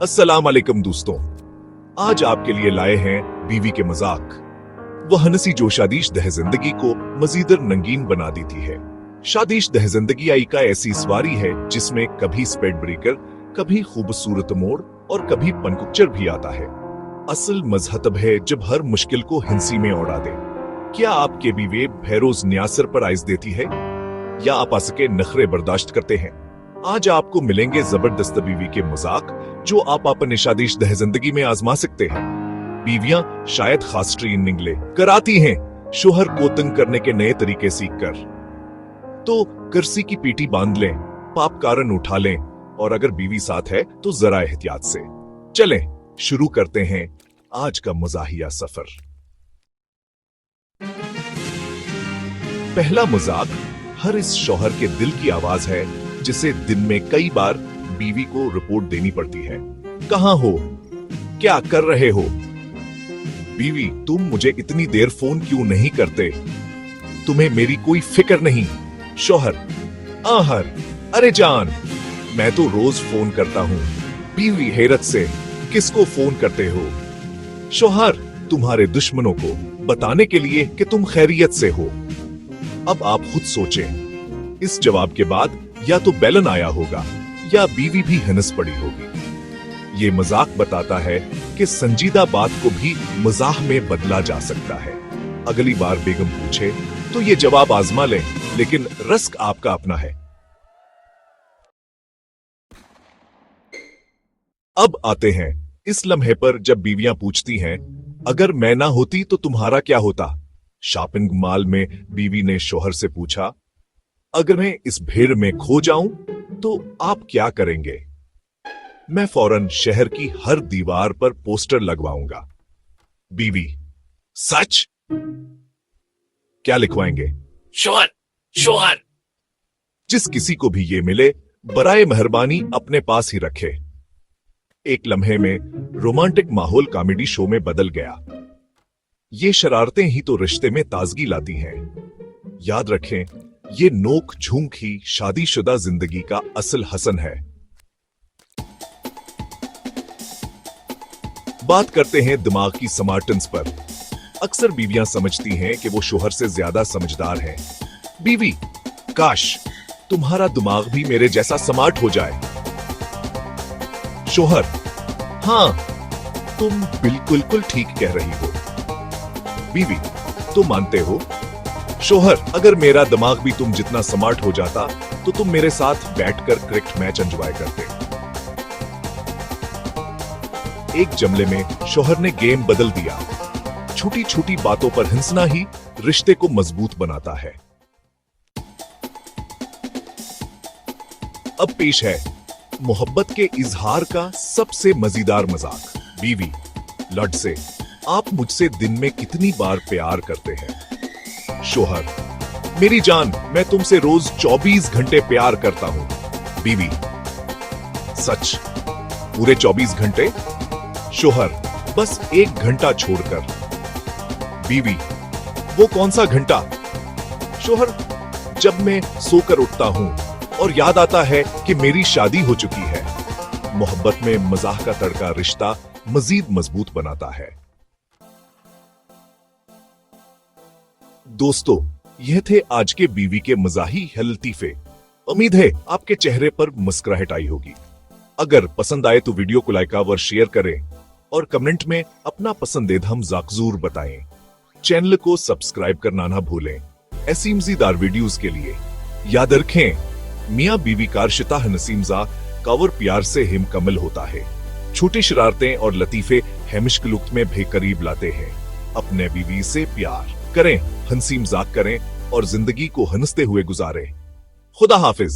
अस्सलाम वालेकुम दोस्तों, आज आपके लिए लाए हैं बीवी के मजाक। वह हंसी जो शादीश दह जिंदगी को मजीदर नंगीन बना देती है। शादीश दह जिंदगी आई का ऐसी सवारी है जिसमें कभी स्पीड ब्रेकर, कभी खूबसूरत मोड़ और कभी पनकुचर भी आता है। असल मजहब है जब हर मुश्किल को हिंसी में उड़ा दे। क्या आपके बीवे भैरोज न्यासर पर आइज देती है या आप के नखरे बर्दाश्त करते हैं? आज आपको मिलेंगे जबरदस्त बीवी के मजाक जो आप अपने शादीश दह जिंदगी में आजमा सकते हैं। बीवियां शायद खास ट्रेनिंग ले कराती हैं शोहर को तंग करने के नए तरीके सीख कर, तो कुर्सी की पीटी बांध लें, पाप कारण उठा लें और अगर बीवी साथ है तो जरा एहतियात से चलें। शुरू करते हैं आज का मजाहिया सफर। पहला मजाक हर इस शौहर के दिल की आवाज है जिसे दिन में कई बार बीवी को रिपोर्ट देनी पड़ती है। कहां हो? क्या कर रहे हो? बीवी, तुम मुझे इतनी देर फोन क्यों नहीं करते? तुम्हें मेरी कोई फिक्र नहीं। शौहर, आहर, अरे जान, मैं तो रोज फोन करता हूं। बीवी हैरत से, किसको फोन करते हो? शौहर, तुम्हारे दुश्मनों को बताने के लिए कि तुम खैरियत से हो। अब आप खुद सोचें, इस जवाब के बाद या तो बेलन आया होगा या बीवी भी हंस पड़ी होगी। ये मजाक बताता है कि संजीदा बात को भी मजाक में बदला जा सकता है। अगली बार बेगम पूछे तो ये जवाब आजमा लें, लेकिन रस्क आपका अपना है। अब आते हैं इस लम्हे पर जब बीवियां पूछती हैं, अगर मैं ना होती तो तुम्हारा क्या होता? शॉपिंग मॉल में बीवी ने शौहर से पूछा, अगर मैं इस भीड़ में खो जाऊं तो आप क्या करेंगे? मैं फौरन शहर की हर दीवार पर पोस्टर लगवाऊंगा। बीवी, सच? क्या लिखवाएंगे? शौहर, शौहर। जिस किसी को भी ये मिले बराए मेहरबानी अपने पास ही रखे। एक लम्हे में रोमांटिक माहौल कॉमेडी शो में बदल गया। ये शरारतें ही तो रिश्ते में ताजगी लाती हैं। याद रखें, ये नोक झोंक ही शादीशुदा जिंदगी का असल हसन है। बात करते हैं दिमाग की स्मार्टनेस पर। अक्सर बीवियां समझती हैं कि वो शोहर से ज्यादा समझदार हैं। बीवी, काश तुम्हारा दिमाग भी मेरे जैसा स्मार्ट हो जाए। शोहर, हां, तुम बिल्कुल ठीक कह रही हो। बीवी, तुम मानते हो? शोहर, अगर मेरा दिमाग भी तुम जितना स्मार्ट हो जाता तो तुम मेरे साथ बैठकर क्रिकेट मैच एंजॉय करते। एक जमले में शोहर ने गेम बदल दिया। छोटी छोटी बातों पर हंसना ही रिश्ते को मजबूत बनाता है। अब पेश है मोहब्बत के इजहार का सबसे मजेदार मजाक। बीवी, लड से, आप मुझसे दिन में कितनी बार प्यार करते हैं? शोहर, मेरी जान, मैं तुमसे रोज 24 घंटे प्यार करता हूं। बीवी, सच? पूरे 24 घंटे? शोहर, बस 1 घंटा छोड़कर। बीवी, वो कौन सा घंटा? शोहर, जब मैं सोकर उठता हूं और याद आता है कि मेरी शादी हो चुकी है। मोहब्बत में मजाक का तड़का रिश्ता मजीद मजबूत बनाता है। दोस्तों, यह थे आज के बीवी के मजाही लतीफे। उम्मीद है आपके चेहरे पर मुस्कुराहट आई होगी। अगर पसंद आए तो वीडियो को लाइक और शेयर करें और कमेंट में अपना पसंदीदा मजाक जरूर बताएं। चैनल को सब्सक्राइब करना ना भूलें ऐसी मजेदार वीडियोस के लिए। याद रखें, मियां बीवी का रिश्ता नसीमजा कावर प्यार से हिम कमल होता है। छोटी शरारतें और लतीफे हमेशा लुत्फ में बेकरीब लाते हैं। अपने बीवी से प्यार करें, हंसी मजाक करें और जिंदगी को हंसते हुए गुजारें। खुदा हाफिज।